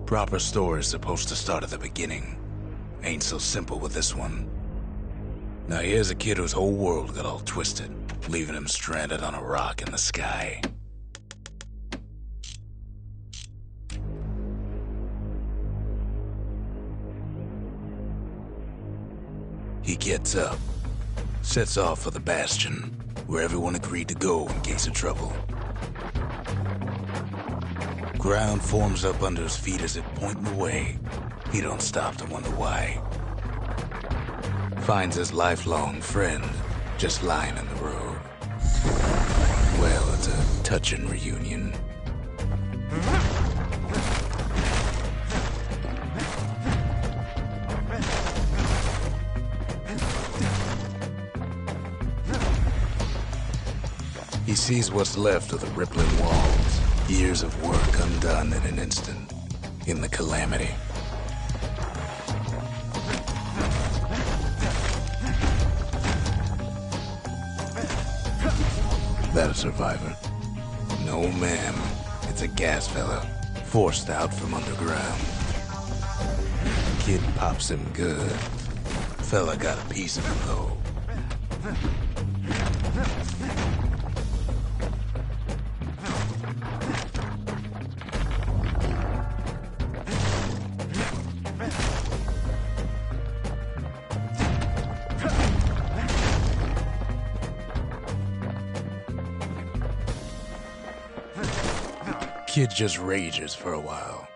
Proper story's supposed to start at the beginning. Ain't so simple with this one. Now here's a kid whose whole world got all twisted, leaving him stranded on a rock in the sky. He gets up, sets off for the Bastion, where everyone agreed to go in case of trouble. Ground forms up under his feet as it pointing away. He don't stop to wonder why. Finds his lifelong friend just lying in the road. Well, it's a touching reunion. He sees what's left of the rippling walls, years of work undone in an instant, in the calamity. That a survivor? No, ma'am. It's a gas fella, forced out from underground. Kid pops him good. Fella got a piece of him, though. Kid just rages for a while.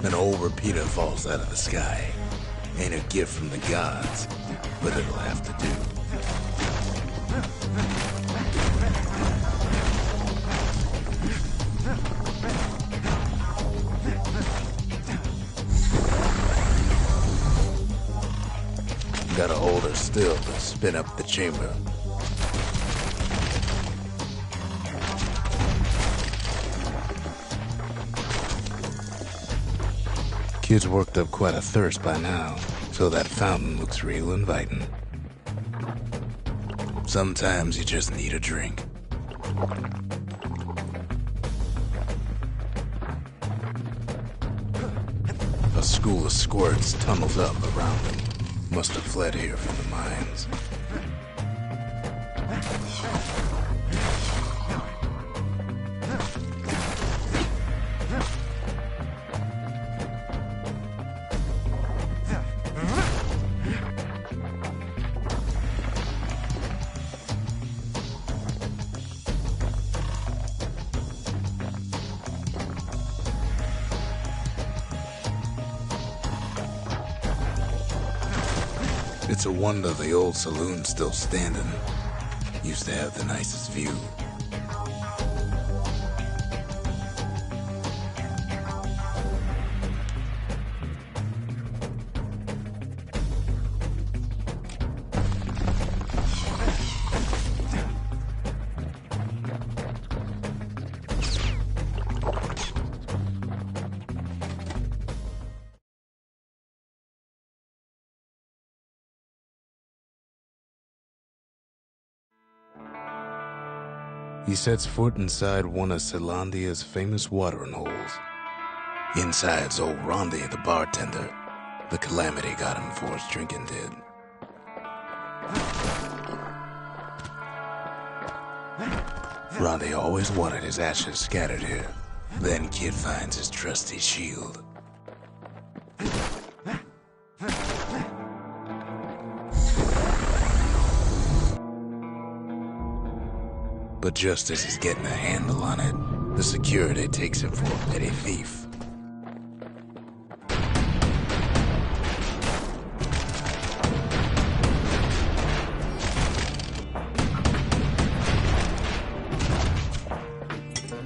An old repeater falls out of the sky. Ain't a gift from the gods, but it'll have to do. Gotta hold her still to spin up the chamber. Kid's worked up quite a thirst by now, so that fountain looks real inviting. Sometimes you just need a drink. A school of squirts tunnels up around him. Must have fled here from the mines. It's a wonder the old saloon's still standing. Used to have the nicest view. He sets foot inside one of Zealandia's famous watering holes. Inside's old Rondi, the bartender. The calamity got him before his drinking did. Rondi always wanted his ashes scattered here. Then Kid finds his trusty shield. But just as he's getting a handle on it, the security takes him for a petty thief.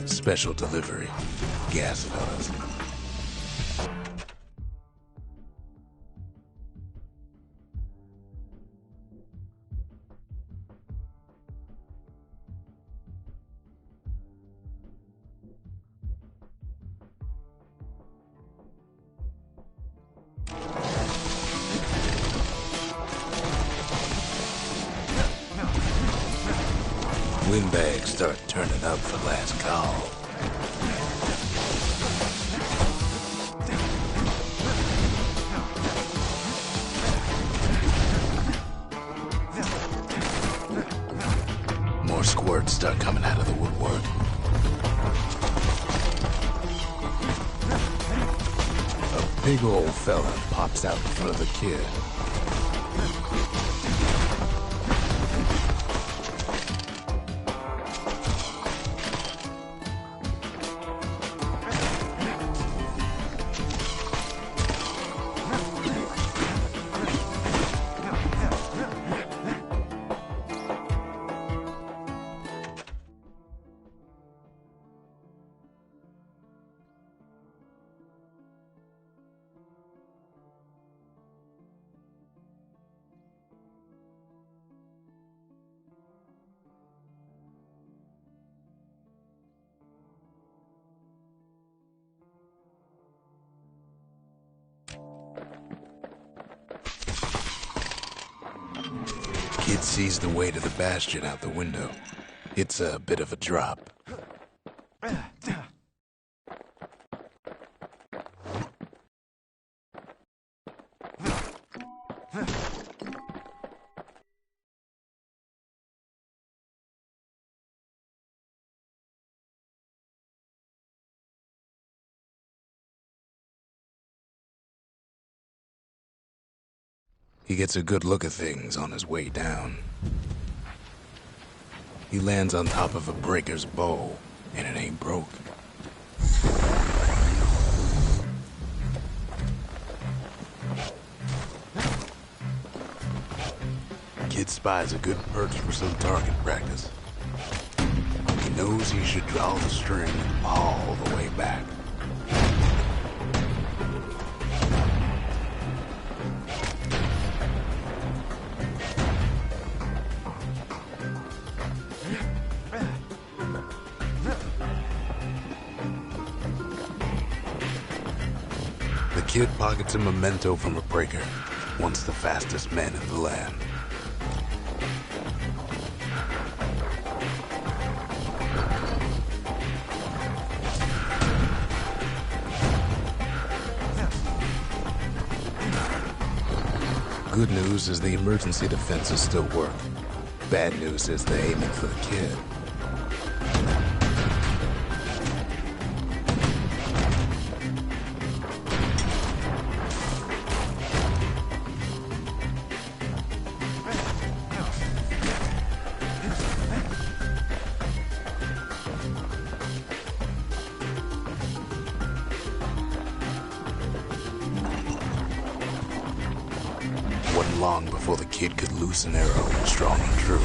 Special delivery, gas fellas. windbags start turning up for last call. More squirts start coming out of the woodwork. A big old fella pops out in front of the kid. Kid sees the way to the Bastion out the window. It's a bit of a drop. He gets a good look at things on his way down. He lands on top of a breaker's bow, and it ain't broke. Kid spies a good perch for some target practice. He knows he should draw the string all the way back. The kid pockets a memento from a breaker, once the fastest man in the land. Good news is the emergency defenses still work. Bad news is they're aiming for the kid. Wasn't long before the kid could loose an arrow, strong and true.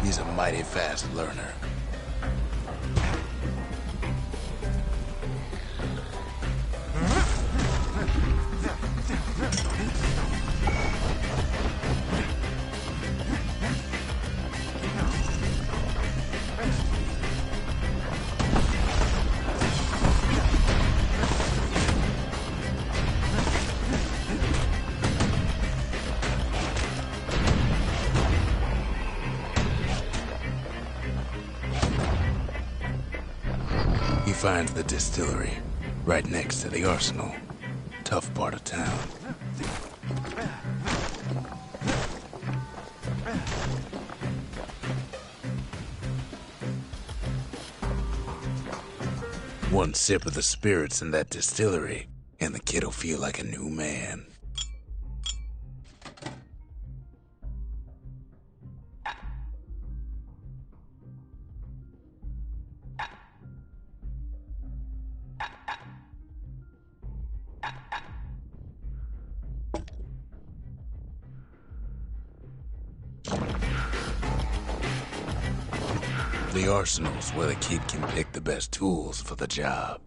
He's a mighty fast learner. He finds the distillery, right next to the arsenal. Tough part of town. One sip of the spirits in that distillery, and the kid'll feel like a new man. The arsenal's where the kid can pick the best tools for the job.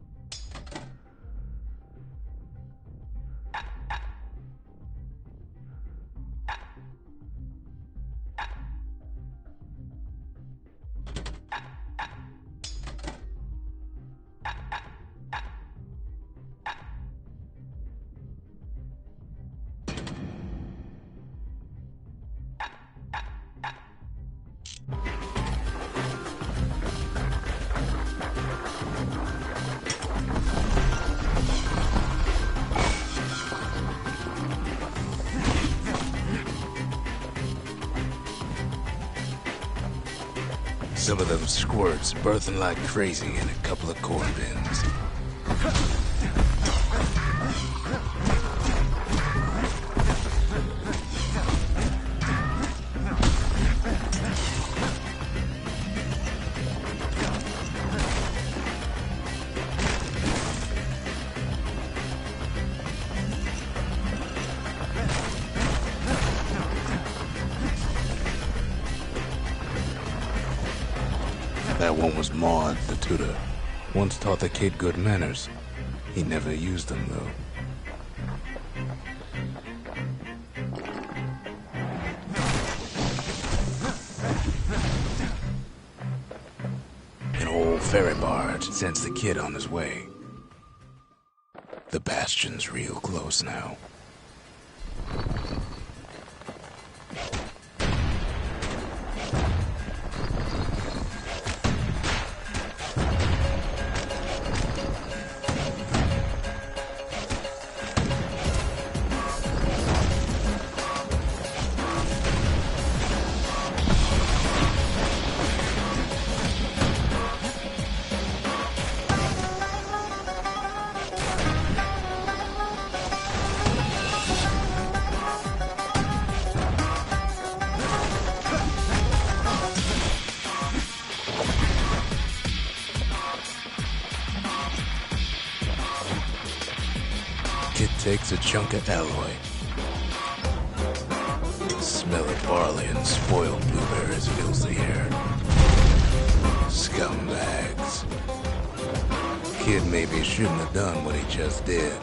Some of them squirts birthing like crazy in a couple of corn bins. That one was Maud, the tutor. Once taught the kid good manners. He never used them, though. An old ferry barge sends the kid on his way. The Bastion's real close now. Kid takes a chunk of alloy. The smell of barley and spoiled blueberries fills the air. Scumbags. Kid maybe shouldn't have done what he just did.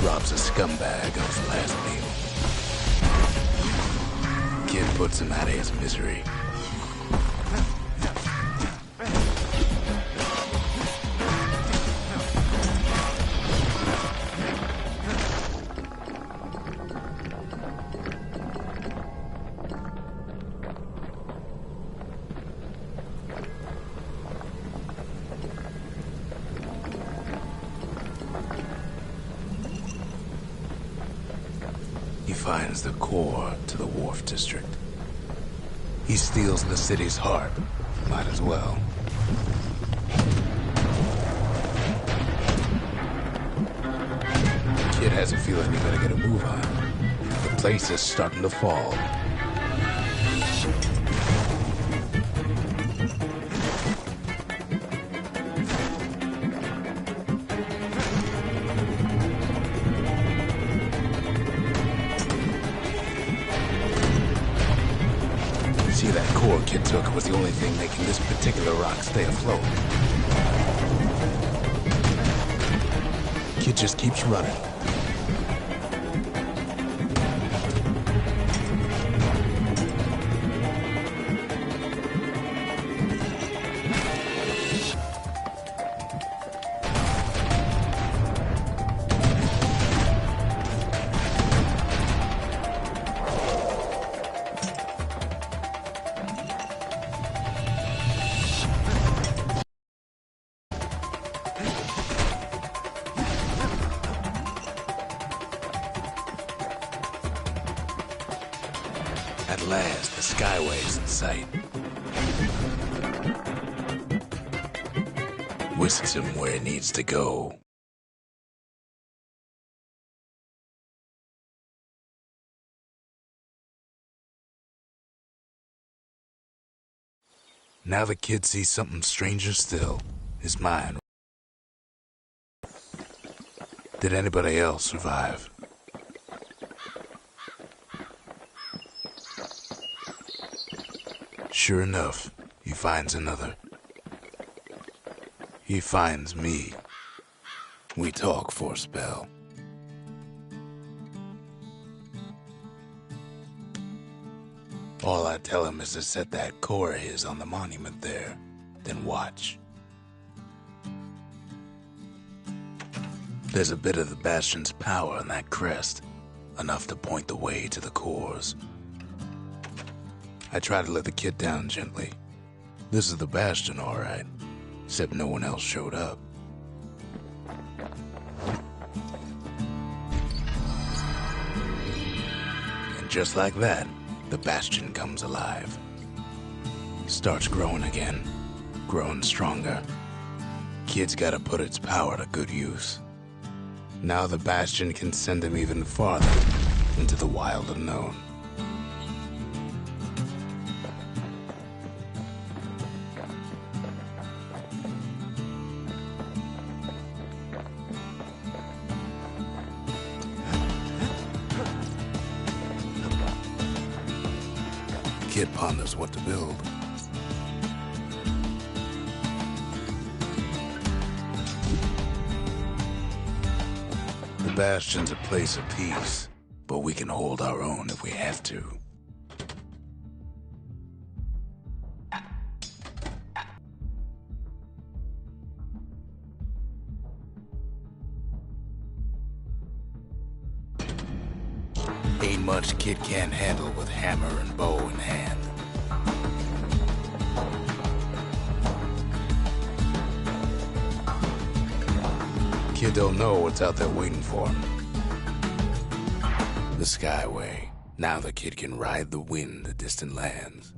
Robs a scumbag of his last meal. Kid puts him out of his misery. He finds the core to the wharf district. He steals the city's heart. Might as well. Kid has a feeling he better get a move on. The place is starting to fall. See, that core Kid took was the only thing making this particular rock stay afloat. Kid just keeps running. At last, the Skyway's in sight. Whisks him where he needs to go. Now the kid sees something stranger still. His mind. Did anybody else survive? Sure enough, he finds another. He finds me. We talk for a spell. All I tell him is to set that core of his on the monument there, then watch. There's a bit of the Bastion's power in that crest, enough to point the way to the cores. I tried to let the kid down gently. This is the Bastion, all right, except no one else showed up. And just like that, the Bastion comes alive. Starts growing again, growing stronger. Kid's gotta put its power to good use. Now the Bastion can send him even farther into the wild unknown. Kid ponders what to build. The Bastion's a place of peace, but we can hold our own if we have to. Ain't much kid can't handle with hammer and bow in hand. Kid don't know what's out there waiting for him. The Skyway. Now the kid can ride the wind to distant lands.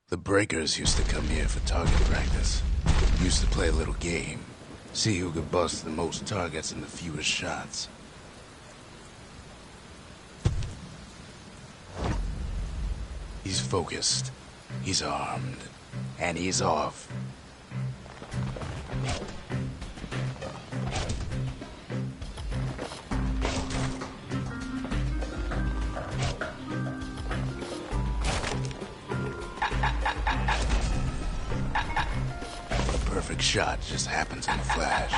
The Breakers used to come here for target practice. Used to play a little game. See who could bust the most targets in the fewest shots. He's focused, he's armed, and he's off. A perfect shot just happens in a flash.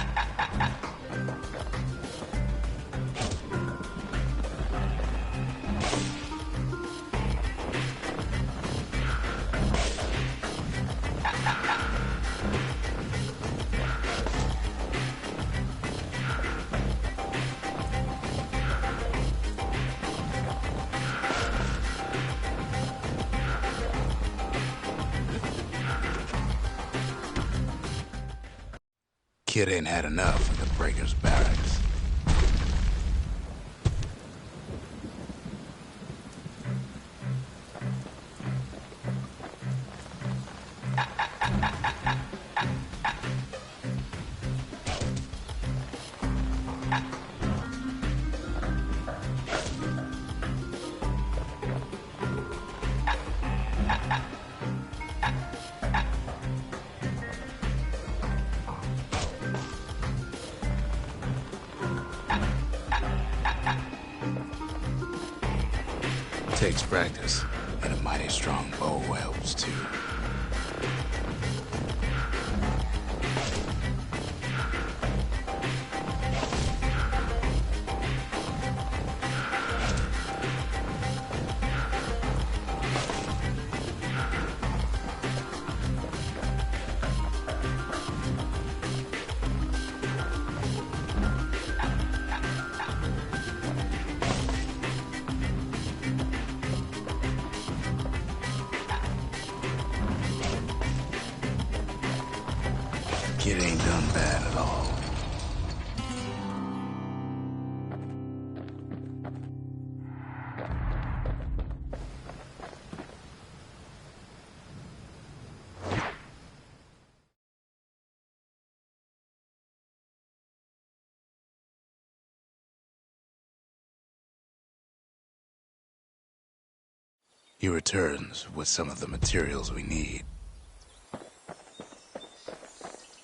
Kid ain't had enough of the Breakers' barracks. Takes practice, and a mighty strong bow helps too. Kid ain't done bad at all. He returns with some of the materials we need.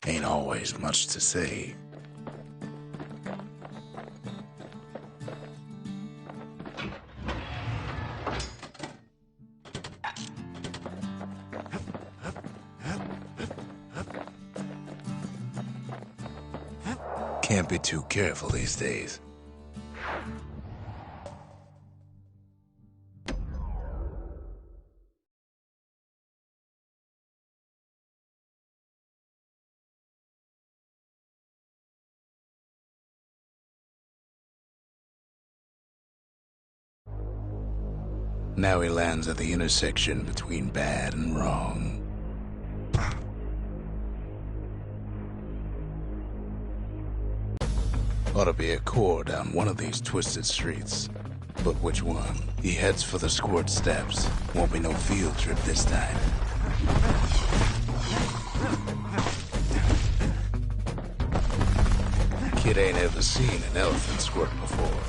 Ain't always much to say. Can't be too careful these days. Now he lands at the intersection between bad and wrong. Ought to be a core down one of these twisted streets. But which one? He heads for the squirt steps. Won't be no field trip this time. Kid ain't ever seen an elephant squirt before.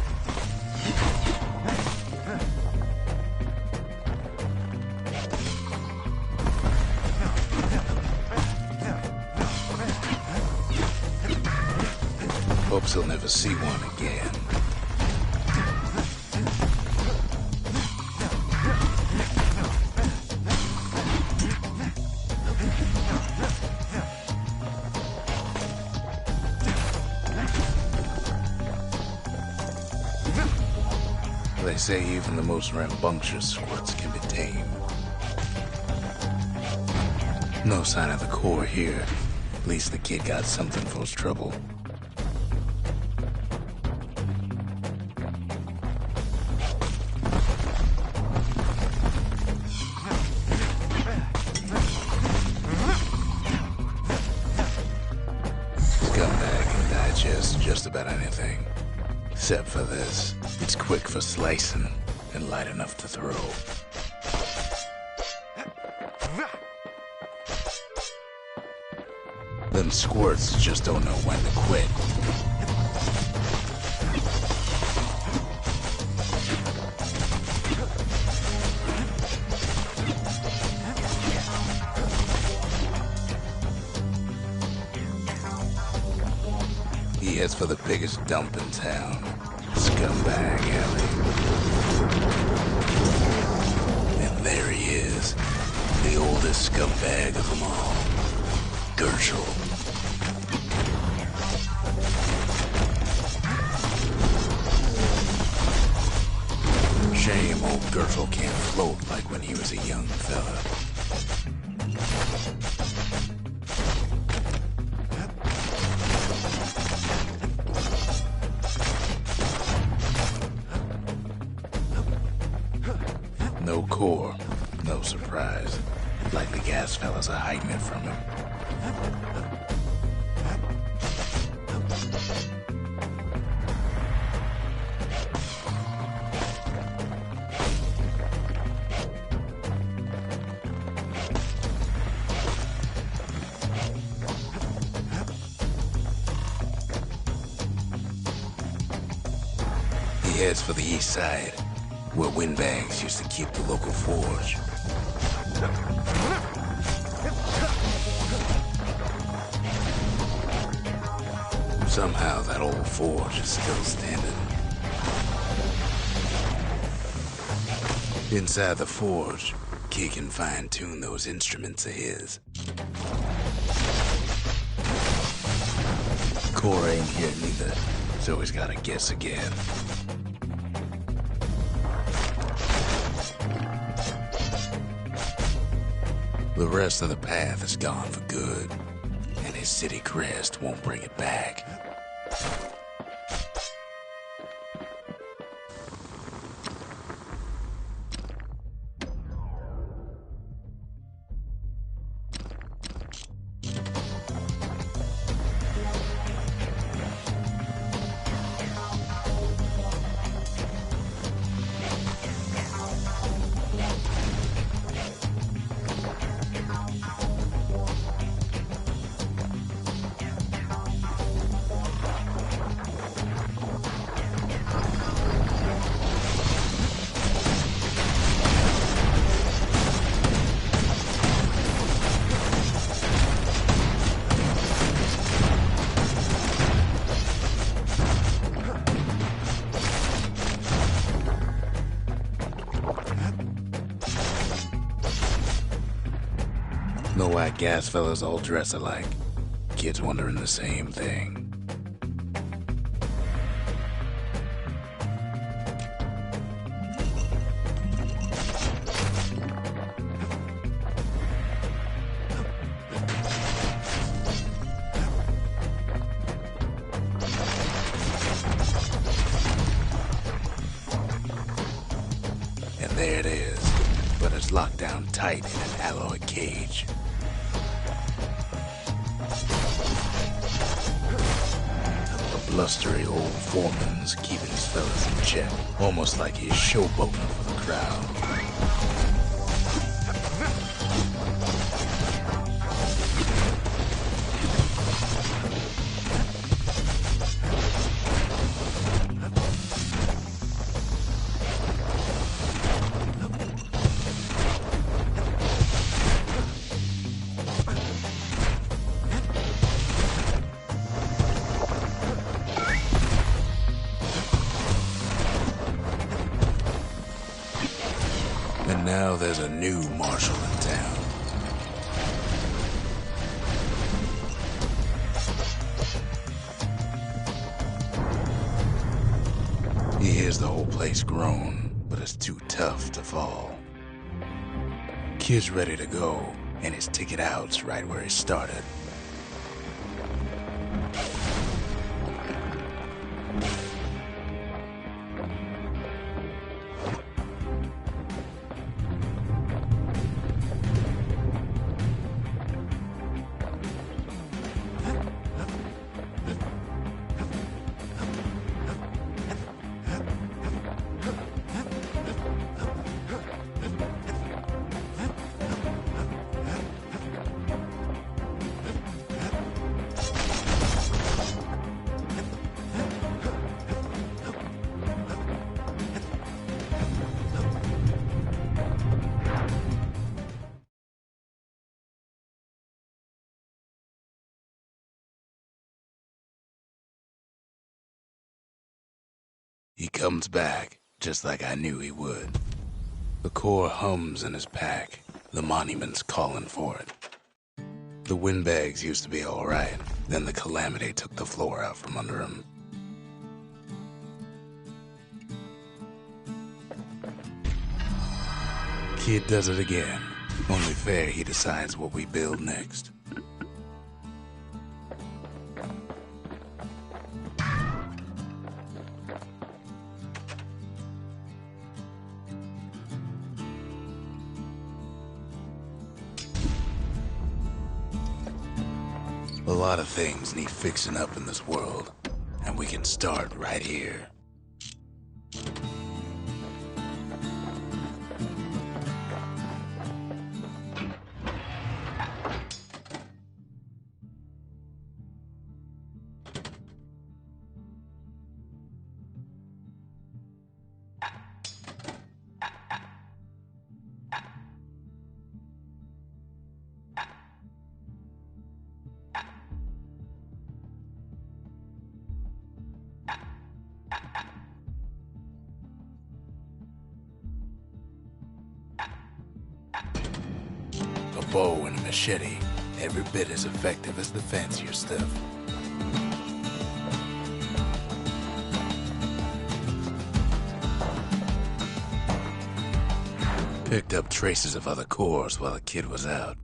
Hopes he'll never see one again. They say even the most rambunctious squirts can be tamed. No sign of the core here. At least the kid got something for his trouble. Scumbag can digest just about anything. Except for this. It's quick for slicing and light enough to throw. Them squirts just don't know when to quit. He heads for the biggest dump in town. Scumbag alley. And there he is. The oldest scumbag of them all. Gershel. Shame old Gershel can't float like when he was a young fella. No core, no surprise. Like the gas fellas are hiding it from him. He heads for the east side, where windbags used to keep the local forge. Somehow that old forge is still standing. Inside the forge, Key can fine-tune those instruments of his. Core ain't here neither, so he's gotta guess again. The rest of the path is gone for good, and his city crest won't bring it back. Know why gas fellas all dress alike? Kids wondering the same thing. And there it is. is locked down tight in an alloy cage. A blustery old foreman's keeping his fellas in check, almost like he's showboating for the crowd. And now there's a new marshal in town. He hears the whole place groan, but it's too tough to fall. Kid's ready to go, and his ticket out's right where he started. He comes back, just like I knew he would. The core hums in his pack. The monument's calling for it. The windbags used to be all right. Then the calamity took the floor out from under him. Kid does it again. Only fair he decides what we build next. A lot of things need fixing up in this world, and we can start right here. A bow and a machete, every bit as effective as the fancier stuff. Picked up traces of other cores while the kid was out.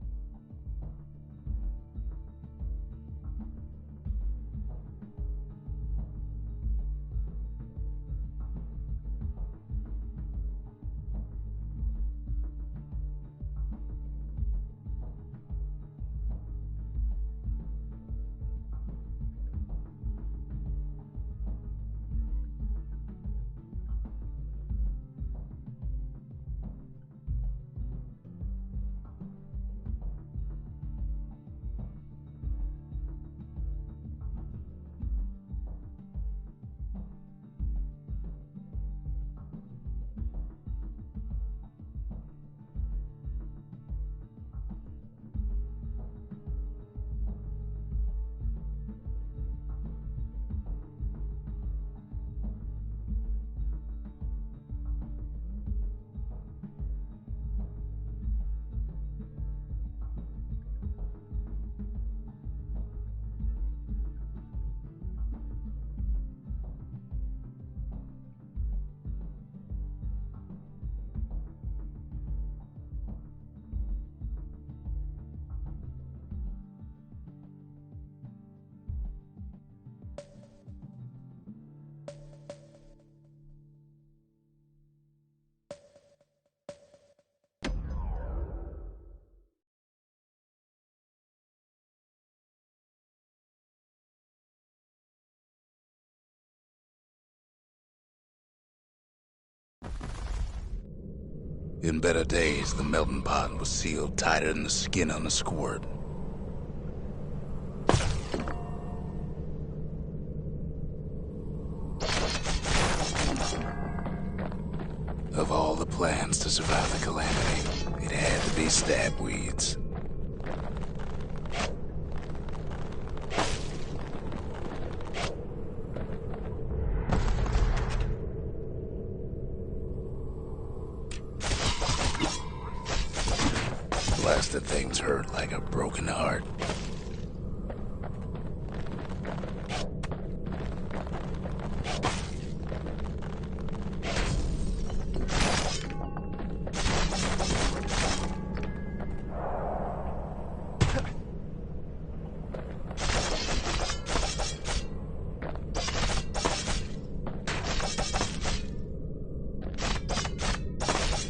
In better days, the melting pot was sealed tighter than the skin on a squirt. Of all the plans to survive the calamity, it had to be stabweeds. Blasted things hurt like a broken heart.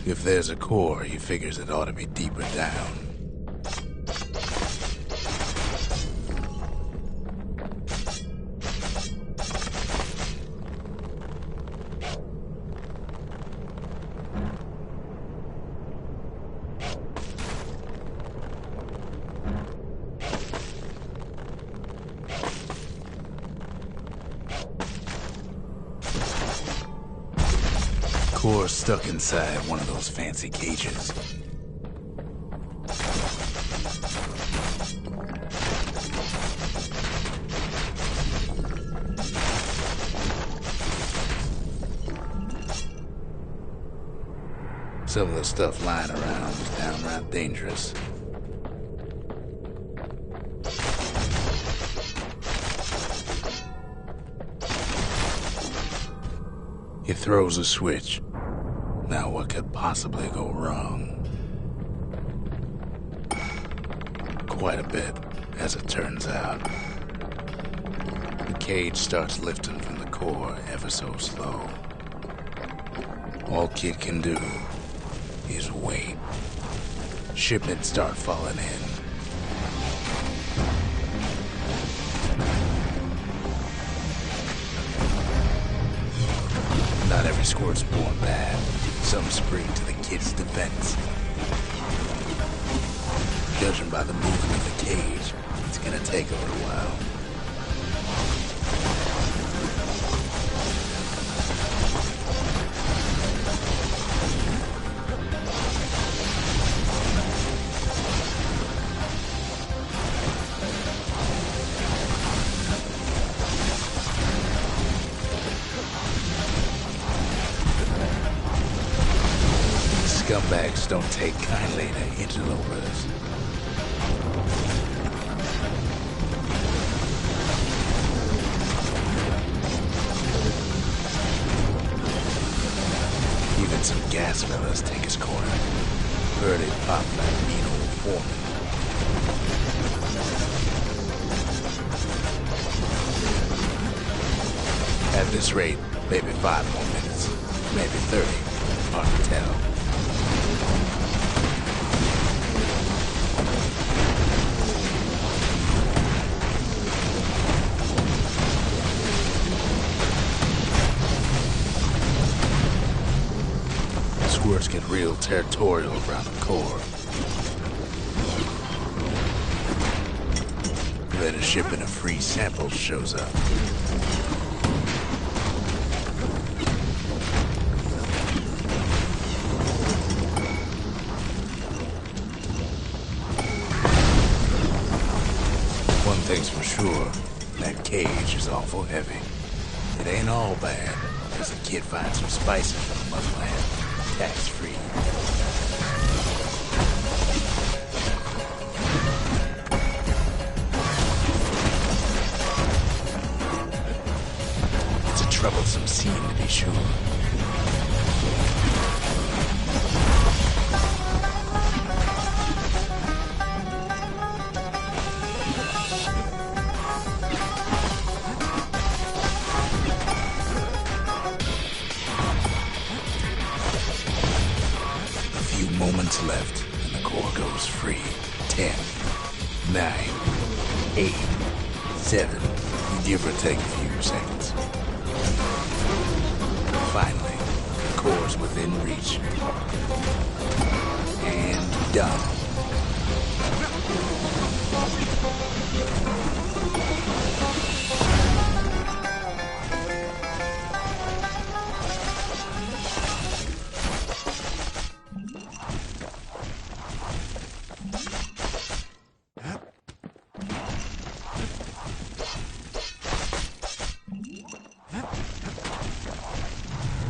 If there's a core, he figures it ought to be deeper down. Core stuck inside one of those fancy cages. Some of the stuff lying around was downright dangerous. He throws a switch. Now what could possibly go wrong? Quite a bit, as it turns out. The cage starts lifting from the core ever so slow. All Kid can do is wait. Shipments start falling in. Not every squirt's born bad. Some spring to the kid's defense. Judging by the movement of the cage, it's gonna take a little while. Scumbags don't take kindly to interlopers. Even some gas fellas take his corner. Heard it pop like mean old foreman. At this rate, maybe 5 more minutes, maybe 30, hard to tell. Squirts get real territorial around the core. Then a shipment of free samples shows up. One thing's for sure, that cage is awful heavy. It ain't all bad, as the kid finds some spices from the motherland. Tax-free. It's a troublesome scene, to be sure. Moments left, and the core goes free. 10, 9, 8, 7. Give or take a few seconds. Finally, the core's within reach. done.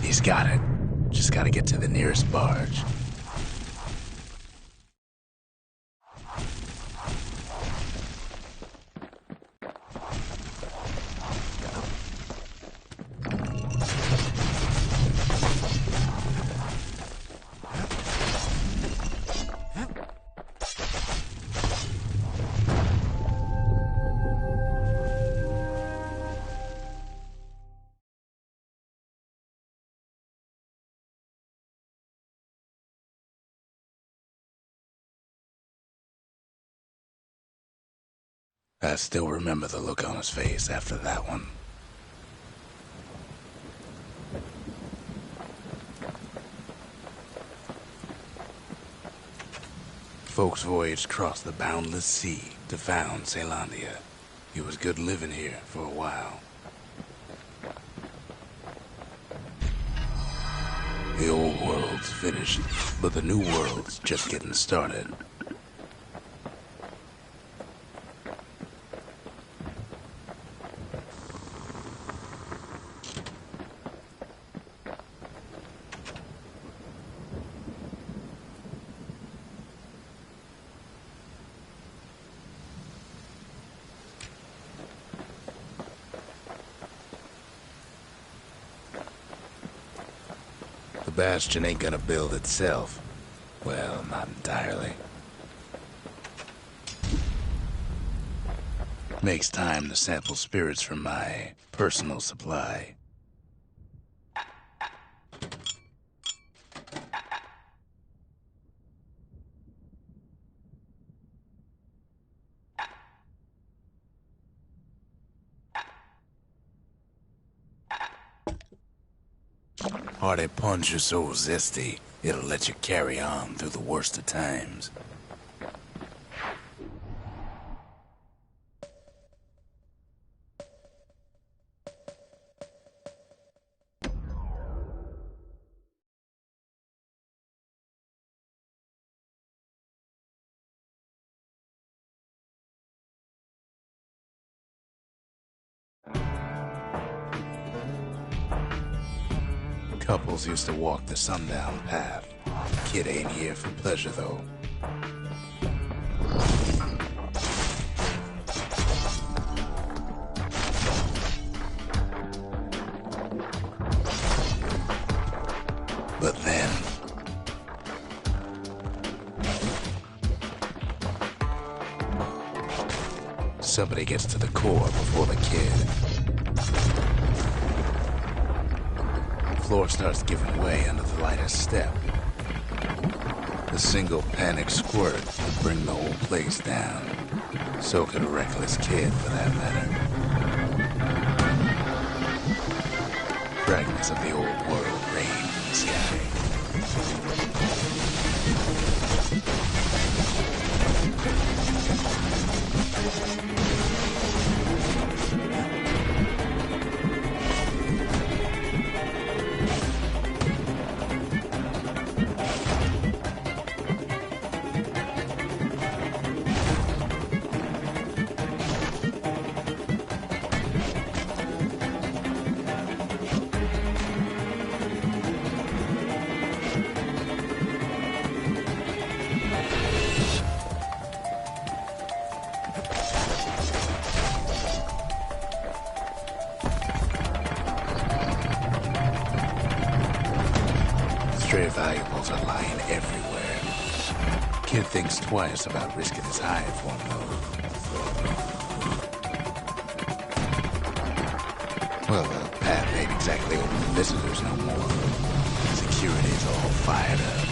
He's got it. Just gotta get to the nearest barge. I still remember the look on his face after that one. Folks voyaged across the boundless sea to found Caelondia. It was good living here for a while. The old world's finished, but the new world's just getting started. The Bastion ain't gonna build itself. Well, not entirely. Makes time to sample spirits from my personal supply. Hearty punch is so zesty, it'll let you carry on through the worst of times. Couples used to walk the sundown path. Kid ain't here for pleasure, though. But then... somebody gets to the core before the kid. The floor starts giving way under the lightest step. A single panic squirt could bring the whole place down. So could a reckless kid, for that matter. Fragments of the old world rain in the sky. Stray valuables are lying everywhere. Kid thinks twice about risking his hide for him, though. Well, the path ain't exactly open to visitors no more. Security's all fired up.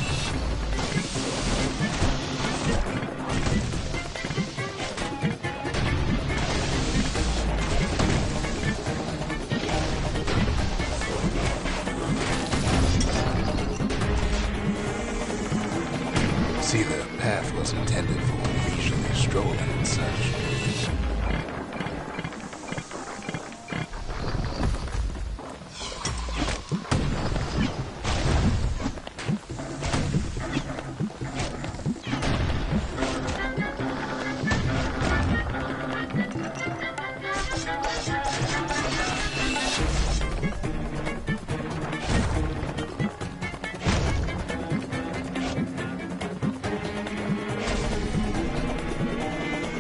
See the the path was intended for leisurely strolling and such.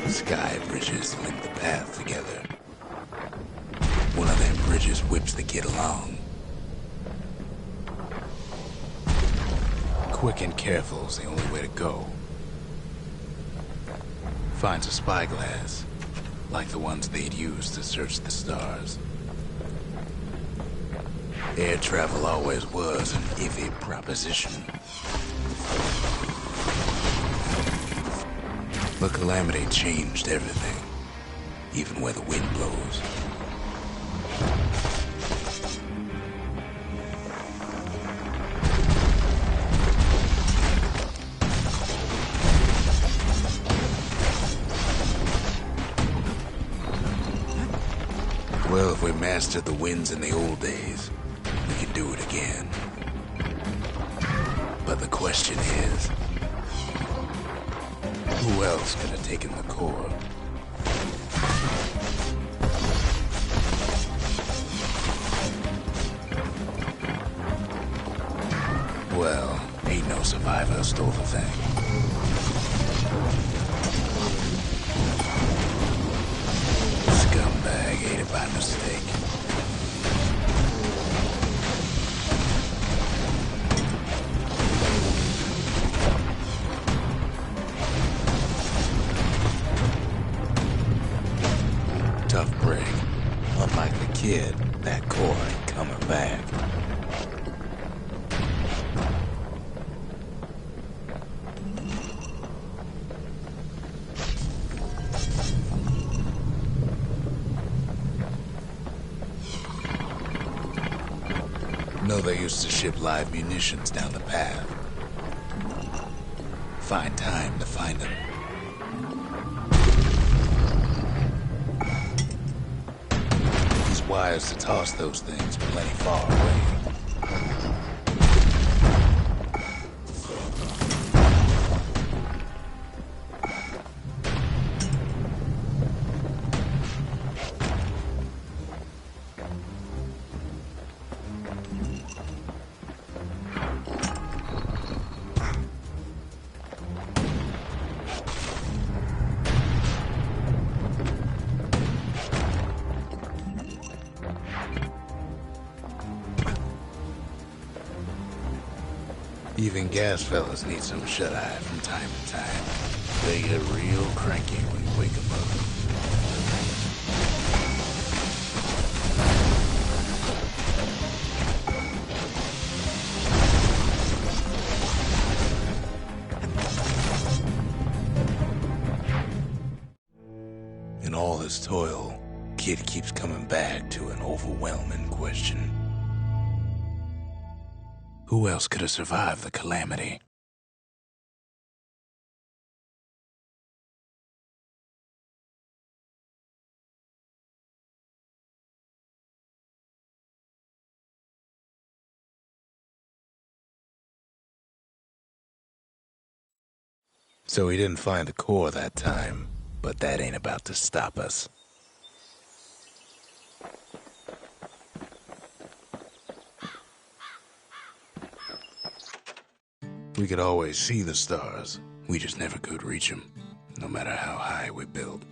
Sky bridges link the path together. One of them bridges whips the kid along. Quick and careful is the only way to go. Finds a spyglass, like the ones they'd use to search the stars. Air travel always was an iffy proposition. But Calamity changed everything, even where the wind blows. Well, if we mastered the winds in the old days, we can do it again. But the question is, who else could have taken the core? Well, ain't no survivor stole the thing. Scumbag ate it by mistake. Tough break. Unlike the kid, that core ain't coming back. Know they used to ship live munitions down the path. Find time to find them. Wires to toss those things plenty far away. Even gas fellas need some shut-eye from time to time. They get real cranky when you wake them up. In all his toil, Kid keeps coming back to an overwhelming question. Who else could have survived the calamity? So he didn't find the core that time, but that ain't about to stop us. We could always see the stars. We just never could reach them, no matter how high we built.